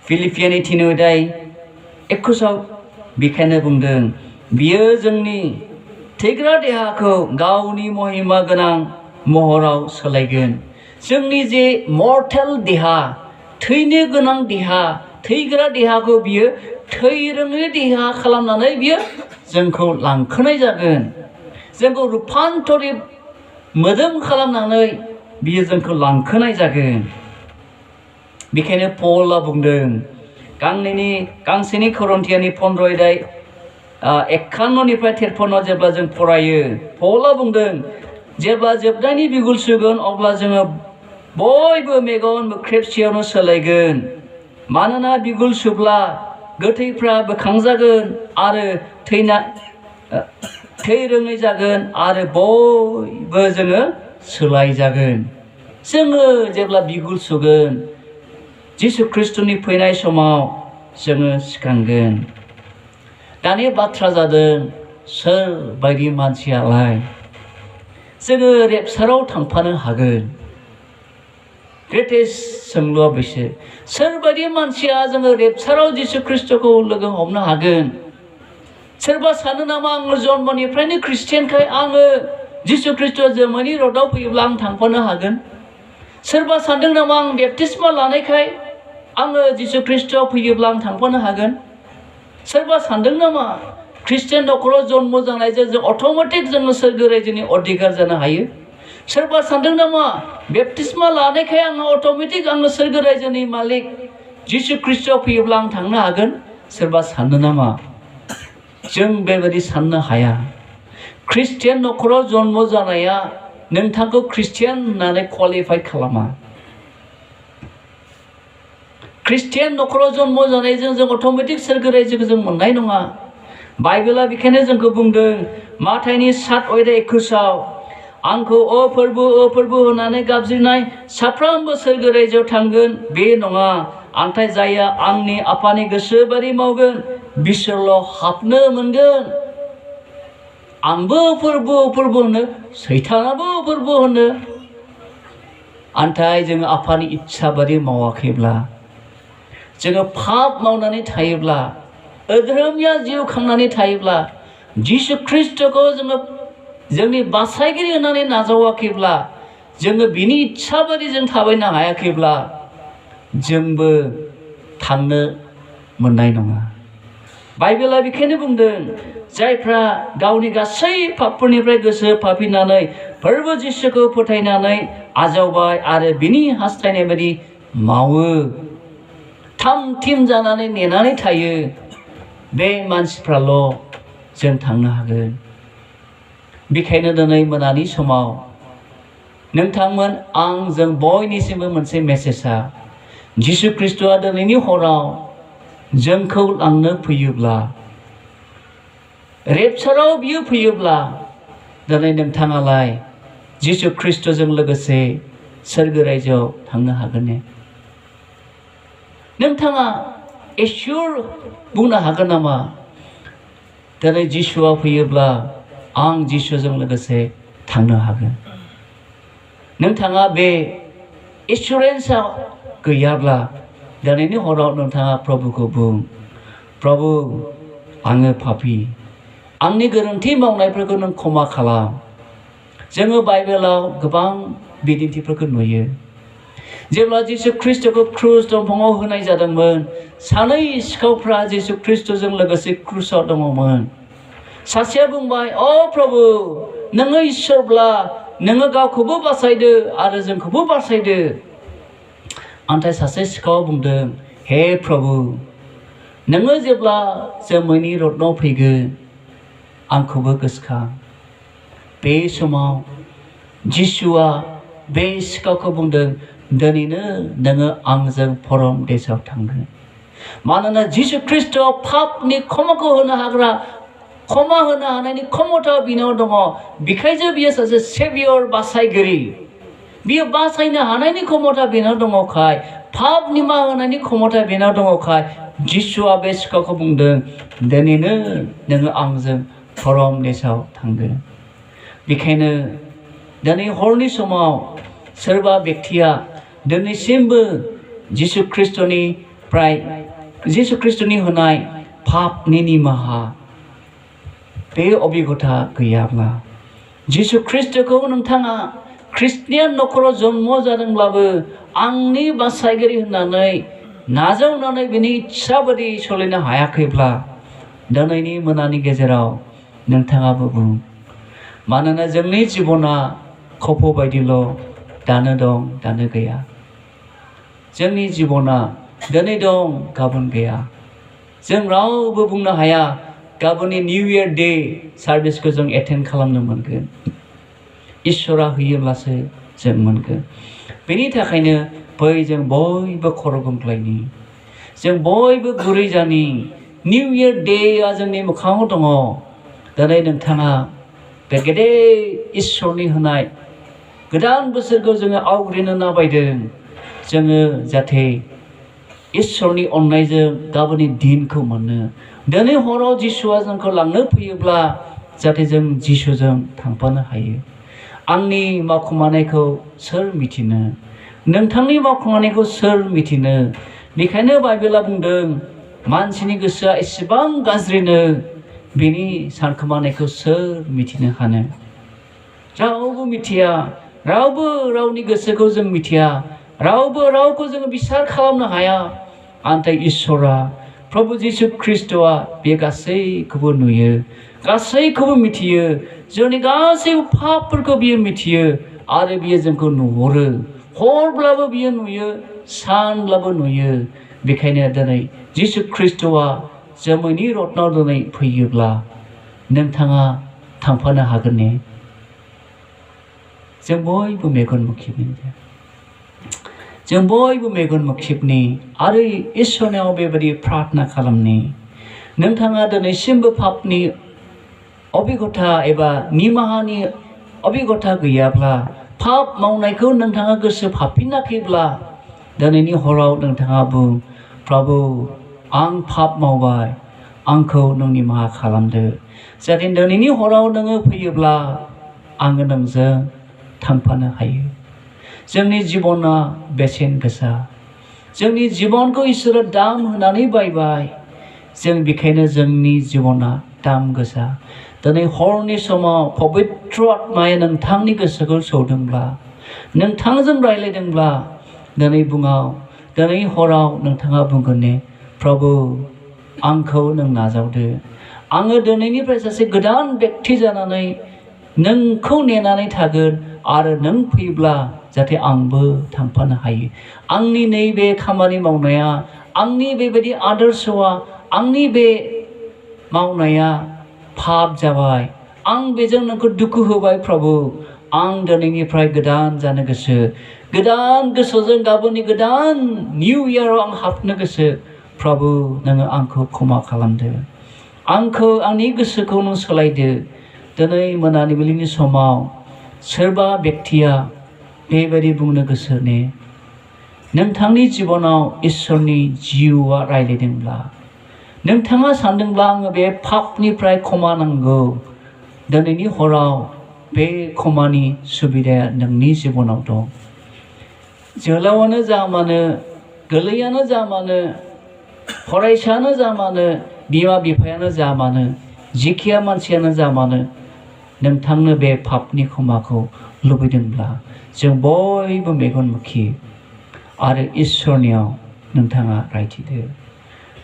फिलिपियानि 3:21 बेखायनो बुंदों बियो जोंनि थैग्रा देहाखौ गावनि महिमा गोनां महराव सोलायगोन। जोंनि जे मर्टेल देहा, थैनो गोनां देहा, थैग्रा देहाखौ बियो थै रोङै देहा खालामनानै बियो जोंखौ लांखोनाय जागोन। जोंखौ रुपान्तरित मोदोम खालामनानै बियो जोंखौ लांखोनाय जागोन। बेखायनो पौलआ बुंदों गांसेनि करन्थियानि 15:51-53 जेब्ला जों फरायो, पौलआ बुंदों जेब्ला जोबनायनि बिगुर सुगोन अब्ला जोङो बयबो मेगन मोख्रेबसेयावनो सोलायगोन। मानोना बिगुर सुब्ला गोथैफ्रा बोखांजागोन आरो थै रोङै जागोन आरो बयबो जोङो सोलाय जागोन। जोङो जेब्ला बिगुर सुगोन जिसु ख्रिस्टनि फैनाय समाव जोङो सिखांगोन। दानि बाथ्रा जादों सोर बायदि मानसियालाय जोङो रेपचाराव थांफानो हागोन? ग्रेटेस्ट सोंलुआ बेसो। सोरबायदि मानसिया जोङो रेपचाराव जिसु ख्रिस्टखौ लोगो हमनो हागोन? सोरबा सानो नामा आङो जन्मनिफ्रायनो ख्रिस्टियानखाय आङो जिसु ख्रिस्ट जोमैनि रथआव फैयोब्ला आं थांफानो हागोन? सोरबा सानदों नामा आं बेप्टिस्मा लानायखाय आङो जिसु ख्रिस्टआव फैयोब्ला आं थांफानो हागोन? सोरबा सानदों नामा ख्रिस्टियान न'खराव जन्म जानायजों जों अट'मेटिक जोङो सोरगो रायजोनि अधिकार जानो हायो? सोरबा सानदों नामा बेप्टिस्मा लानायखाय आङो अट'मेटिक आङो सोरगो रायजोनि मालिक जिसु ख्रिस्टआव फैयोब्ला आं थांनो हागोन? सोरबा सानो नामा? जों बेबायदि साननो हाया। ख्रिस्टियान न'खराव जन्म जानाया नोंथांखौ ख्रिस्टियान होननानै क्वालिफाइ खालामा। ख्रिस्टियान न'खराव जन्म जानायजों जों अट'मेटिक सोरगो रायजोखौ जों मोननाय नङा। बाइबेला बेखायनो जोंखौ बुंदों माथाइनि 7:21 आंखौ अ फोरबो होननानै गाबज्रिनाय साफ्रोमबो सोरगो रायजोआव थांगोन बे नङा, नाथाय जायहा आंनि आफानि गोसो बायदि मावगोन बिसोरल' हाबनो मोनगोन। आंबो फोरबो होनो, सैतानाबो फोरबो होनो, नाथाय जोङो आफानि इच्छा बायदि मावाखैब्ला, जोङो पाप मावनानै थायोब्ला, अधर्मिया जिउ खांनानै थायोब्ला, जिसु ख्रिस्टखौ जोङो जोंनि बासायगिरि होननानै नाजावाखैब्ला, जोङो बिनि इच्छा बायदि जों थाबायनो हायाखैब्ला जोंबो थांनो मोननाय नङा। बाइबेला बेखायनो बुंदों जायफ्रा गावनि गासै पापफोरनिफ्राय गोसो फाफिननानै फोरबो जिसुखौ फोथायनानै आजावबाय आरो बिनि हास्थायनाय बायदि मावो, थाम थिम जानानै नेनानै थायो, बे मानसिफ्राल' जों थांनो हागोन। बेखायनो दिनै मोनानि समाव नोंथांमोन आं जों बयनिसिमबो मोनसे मेसेजआ जिसु ख्रिस्टआ दिनैनि हराव जोंखौ लांनो फैयोब्ला, रेपचाराव बियो फैयोब्ला दिनै नोंथाङालाय जिसु ख्रिस्टजों लोगोसे सोरगो रायजोआव थांनो हागोन ने? नोंथाङा एसियर बुंनो हागोन नामा दिनै जिसुआ फैयोब्ला आं जिसुजों लोगोसे थांनो हागोन? नोंथाङा बे एसुरेन्सआ गैयाब्ला दिनैनि हराव नोंथाङा प्रभुखौ बुं, प्रभु आङो पापी, आंनि गोरोन्थि मावनायफोरखौ नों क्षमा खालाम। जोङो बाइबेलाव गोबां बिदिन्थिफोरखौ नुयो। जेब्ला जिसु ख्रिस्टखौ क्रुस दंफाङाव होनाय जादोंमोन, सानै सिखावफ्रा जिसु ख्रिस्टजों लोगोसे क्रुसाव दङमोन। सासेया बुंबाय, अ प्रभु नोङो इसोरब्ला नोङो गावखौबो बासायदो आरो जोंखौबो बासायदो। नाथाय सासे सिखावा बुंदों, हे प्रभु नोङो जेब्ला जोमैनि रथनाव फैगोन आंखौबो गोसोखां। बे समाव जिसुआ बे सिखावखौ बुंदों, दिनैनो नोङो आंजों परम देशआव थांगोन। मानोना जिसु ख्रिस्टआव पापनि क्षमाखौ होनो हाग्रा, क्षमा होनो हानायनि क्षमता बिनाव दङ। बेखायनो बियो सासे सेभियर, बासायगिरि। बियो बासायनो हानायनि क्षमता बिनाव दङखाय, पाप निमाहा होनायनि क्षमता बिनाव दङखाय जिसुआ बे सिखावखौ बुंदों, दिनैनो नोङो आंजों परम देशआव थांगोन। बेखायनो दिनै हरनि समाव सोरबा बेक्तिया दिनैसिमबो जिसु ख्रिस्टनिफ्राय जिसु ख्रिस्टनि होनाय पापनि निमाहा बे अभिगथा गैयाब्ला जिसु ख्रिस्टखौ नोंथाङा ख्रिस्टियान नखराव जन्म जादोंब्लाबो आंनि बासायगिरि होननानै नाजावनानै बिनि इच्छा बायदि सोलिनो हायाखैब्ला दिनैनि मोनानि गेजेराव नोंथाङाबो बुं। मानोना जोंनि जिबना खफ' बायदिल' दानो दं दानो गैया। जोंनि जिबना दिनै दं गाबोन गैया। जों रावबो बुंनो हाया गाबोननि निउ इयार डे सार्भिसखौ जों एटेन्ड खालामनो मोनगोन। इसोरा होयोब्लासो जों मोनगोन। बेनि थाखायनो बै जों बयबो खर' गंग्लायनि, जों बयबो गुरै जानि। निउ इयार डेआ जोंनि मोखाङाव दङ। दिनै नोंथाङा बे गेदेर इसोरनि होनाय गोदान बोसोरखौ जोङो आवग्रिनो नाबायदों। जोङो जाहाथे इसोरनि अननायजों गाबोननि दिनखौ मोनो। दिनै हराव जिसुआ जोंखौ लांनो फैयोब्ला जाहाथे जों जिसुजों थांफानो हायो। आंनि मावखुमानायखौ सोर मिथिनो? नोंथांनि मावखुमानायखौ सोर मिथिनो? बेखायनो बाइबेला बुंदों मानसिनि गोसोआ एसेबां गाज्रिनो बिनि सानखोमानायखौ सोर मिथिनो हानो? रावबो मिथिया। रावबो रावनि गोसोखौ जों मिथिया। रावबो रावखौ जोङो बिसार खालामनो हाया। नाथाय इसोरा प्रभु जिसु ख्रिस्टआ बे गासैखौबो नुयो, गासैखौबो मिथियो। जोंनि गासैबो पापफोरखौ बियो मिथियो आरो बियो जोंखौ नुहुरो। हरब्लाबो बियो नुयो, सानब्लाबो नुयो। बेखायनो दिनै जिसु ख्रिस्टआ जोमैनि रत्नाव दिनै फैयोब्ला नोंथाङा थांफानो हागोन ने? जों बयबो मेगन मोखिबनि, जों बयबो मेगन मोखिबनि आरो इसोरनाव बेबायदि प्रार्थना खालामनि। नोंथाङा दिनैसिमबो पापनि अभिगथा एबा निमाहानि अभिगथा गैयाब्ला, पाप मावनायखौ नोंथाङा गोसो फाफिनाखैब्ला दिनैनि हराव नोंथाङा बुं, प्रभु आं पाप मावबाय, आंखौ नों निमाहा खालामदो। जाहाथे दिनैनि हराव नोङो फैयोब्ला आङो नोंजों थांफानो हायो। जोंनि जिबना बेसेन गोसा। जोंनि जिबनखौ इसोरा दाम होनानै बायबाय। जों बेखायनो जोंनि जिबना दाम गोसा। दिनै हरनि समाव पबित्र आत्माया नोंथांनि गोसोखौ सौदोंब्ला, नोंथांजों रायज्लायदोंब्ला दिनै दिनै हराव नोंथाङा बुंगोन ने, प्रभु आंखौ नों नाजावदो। आङो दिनैनिफ्राय सासे गोदान बेक्ति जानानै नोंखौ नेनानै थागोन आरो नों फैब्ला जाहाथे आंबो थांफानो हायो। आंनि नैबे खामानि मावनाया, आंनि बेबायदि आदर्शआ, आंनि बे मावनाया पाप जाबाय। आं बेजों नोंखौ दुखु होबाय प्रभु। आं दिनैनिफ्राय गोदान जानो गोसो। गोदान गोसोजों गाबोननि गोदान निउ इयाराव आं हाबनो गोसो। प्रभु नोङो आंखौ क्षमा खालामदो। आंखौ, आंनि गोसोखौ नों सोलायदो। दिनै मोनाबिलिनि समाव सोरबा बेक्तिया बेबायदि बुंनो गोसो ने, नोंथांनि जिबनाव इसोरनि जिउआ रायज्लायदोंब्ला, नोंथाङा सानदोंब्ला आङो बे पापनिफ्राय क्षमा नांगौ, दिनैनि हराव बे क्षमानि सुबिदाया नोंनि जिबनाव दं। जोलावानो जा मानो, गोरलैयानो जा मानो, फरायसायानो जा मानो, बिमा बिफायानो जा मानो, जिखिया मानसियानो जा मानो, नोंथांनो बे पापनि क्षमाखौ लुबैदोंब्ला जों बयबो मेगन मोखि आरो इसोरनियाव नोंथाङा रायथिदो।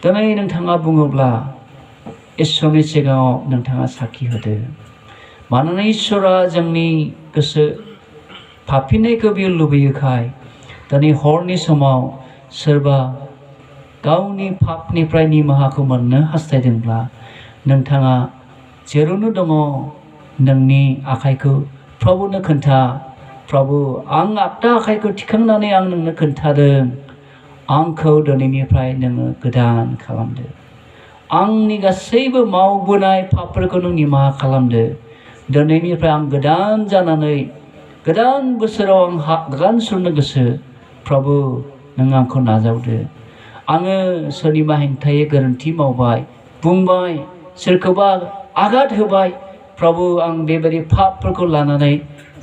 दिनै नोंथाङा बुङोब्ला इसोरनि सिगाङाव नोंथाङा साखि होदो। मानोना इसोरा जोंनि गोसो फाफिननायखौ बियो लुबैयोखाय दिनै हरनि समाव सोरबा गावनि पापनिफ्राय निमाहाखौ मोननो हास्थायदोंब्ला नोंथाङा जेरावनो दङ नोंनि आखाइखौ प्रभुनो खोन्था, प्रभु आं आगदा आखाइखौ थिखांनानै आं नोंनो खोन्थादों, आंखौ दिनैनिफ्राय नोङो गोदान खालामदो। आंनि गासैबो मावबोनाय पापफोरखौ नों निमाहा खालामदो। दिनैनिफ्राय आं गोदान जानानै गोदान बोसोराव आं आगान सुरनो गोसो। प्रभु नों आंखौ नाजावदो। आङो सोरनिबा हेंथायै गोरोन्थि मावबाय, बुंबाय, सोरखौबा आघात होबाय। प्रभु आं बेबायदि पापफोरखौ लानानै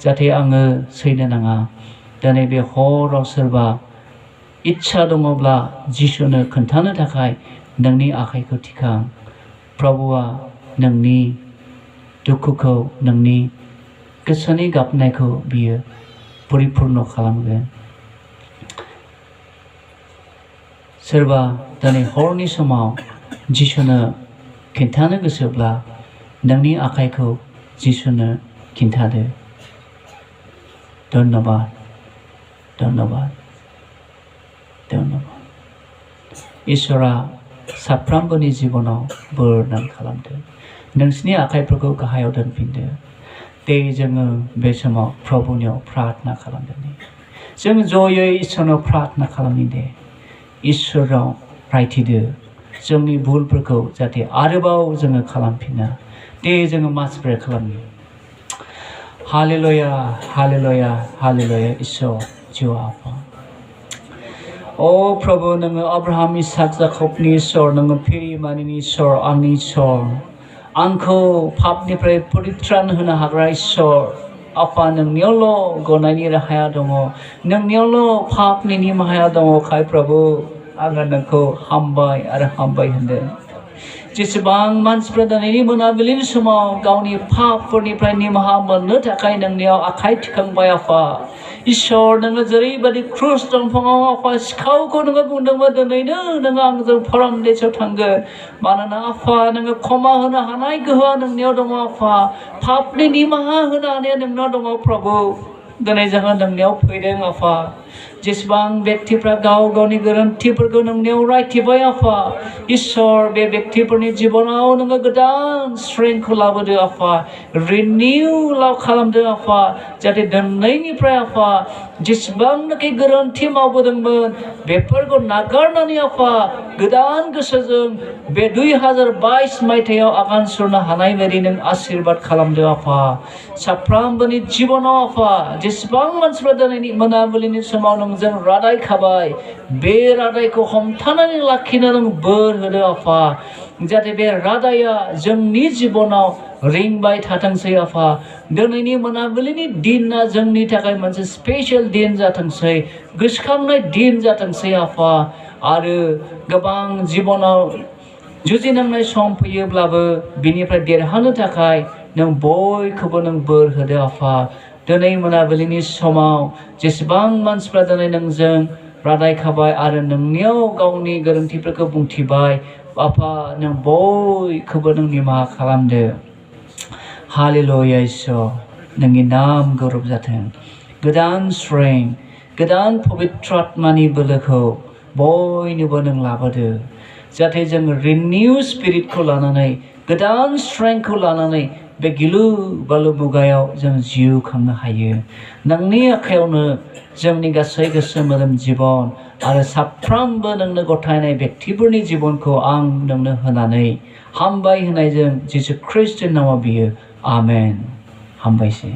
जाहाथे आङो सैनो नाङा। दिनै बे हराव सोरबा इच्छा दङब्ला जिसुनो खोन्थानो थाखाय नोंनि आखाइखौ थिखां प्रभुआ नोंनि दुखुखौ नोंनि गोसोनि गाबनायखौ बियो परिपुर्ण खालामगोन सोरबा दिनै हरनि समाव जिसुनो खिन्थानो गोसोब्ला नोंनि आखाइखौ जिसुनो खिन्थादो धन्यबाद धन्यबाद धन्यबाद इसोरा साफ्रोमबोनि जिबनाव बोरदान खालामदो नोंसिनि आखाइफोरखौ गाहायाव दोनफिनदो दे जोङो बे समाव प्रभुनियाव प्रार्थना खालामदोनि जों जयै इसोरनाव प्रार्थना खालामनि दे इसोराव रायथिदो जोंनि भुलफोरखौ जाहाथे आरोबाव जोङो खालामफिना दे जोङो मास प्रे खालामनि हालेलुया हालेलुया हालेलुया इसोर जिउ आफा ओ प्रभु नोङो अब्राहाम इसाक जाकबनि इसोर नोङो फिरिमानिनि इसोर आंनि इसोर आंखौ पापनिफ्राय परित्रान होनो हाग्रा इसोर आफा नोंनियावल' गनायनि राहाया दङ नोंनियावल' पापनि निमाहाया दङ खाय प्रभु आङो नोंखौ हामबाय आरो हामबाय होनदों जेसेबां मानसिफ्रा दिनैनि मोनाबिलिनि समाव गावनि पापफोरनिफ्राय निमाहा मोननो थाखाय नोंनियाव आखाइ थिखांबाय आफा इसोर नोङो जेरैबायदि क्रुस दंफाङाव आफा सिखावखौ नोङो बुंदोंमोन दिनैनो नोङो आंजों परमदेशआव थांगोन मानोना आफा नोङो क्षमा होनो हानाय गोहोआ नोंनियाव दङ आफा पापनि निमाहा होनो हानाया नोंनाव दङ प्रभु दिनै जोङो नोंनियाव फैदों आफा जेसेबां व्यक्तिफ्रा गाव गावनि गोरोन्थिफोरखौ नोंनियाव रायथिबाय आफा इसोर बे व्यक्तिफोरनि जिबनाव नोङो गोदान स्ट्रेंथखौ लाबोदो आफा रिनिउलाव खालामदो आफा जाहाथे दिनैनिफ्राय आफा जेसेबांनाखि गोरोन्थि मावबोदोंमोन बेफोरखौ नागारनानै आफा गोदान गोसोजों बे 2022 मायथाइयाव आगान सुरनो हानाय बायदि नों आशीर्बाद खालामदो आफा साफ्रोमबोनि जिबनाव आफा जेसेबां मानसिफ्रा दिनैनि मोनाबिलिनि समाव नोंजों रादाय खाबाय बे रादायखौ हमथानानै लाखिनो नों बोर होदो आफा जाहाथे बे रादाया जोंनि जिबनाव रिंबाय थाथोंसै आफा दिनैनि मोनाबिलिनि दिना जोंनि थाखाय मोनसे स्पेशल दिन जाथोंसै गोसोखांनाय दिन जाथोंसै आफा आरो गोबां जिबनाव जुजिनांनाय सम फैयोब्लाबो बिनिफ्राय देरहानो थाखाय नों बयखौबो नों बोर होदो आफा दिनै मोनाबिलिनि समाव जेसेबां मानसिफ्रा दिनै नोंजों रादाय खाबाय आरो नोंनियाव गावनि गोरोन्थिफोरखौ बुंथिबाय आफा नों बयखौबो नों निमाहा खालामदो हालेलुया इसोर नोंनि नाम गौरब जाथों गोदान स्ट्रेंथ गोदान पबित्र आत्मानि बोलोखौ बयनोबो नों लाबोदो जाहाथे जों रिनिउ स्पिरिटखौ लानानै गोदान स्ट्रेंथखौ लानानै बे गिलु बालु मुगायाव जों जिउ खांनो हायो नोंनि आखायावनो जोंनि गासै गोसो मोदोम जिबन आरो साफ्रोमबो नोंनो गथायनाय व्यक्तिफोरनि जिबनखौ आं नोंनो होनानै हामबाय होनायजों जिसु ख्रिस्टनि नामाव बियो आमेन हामबायसै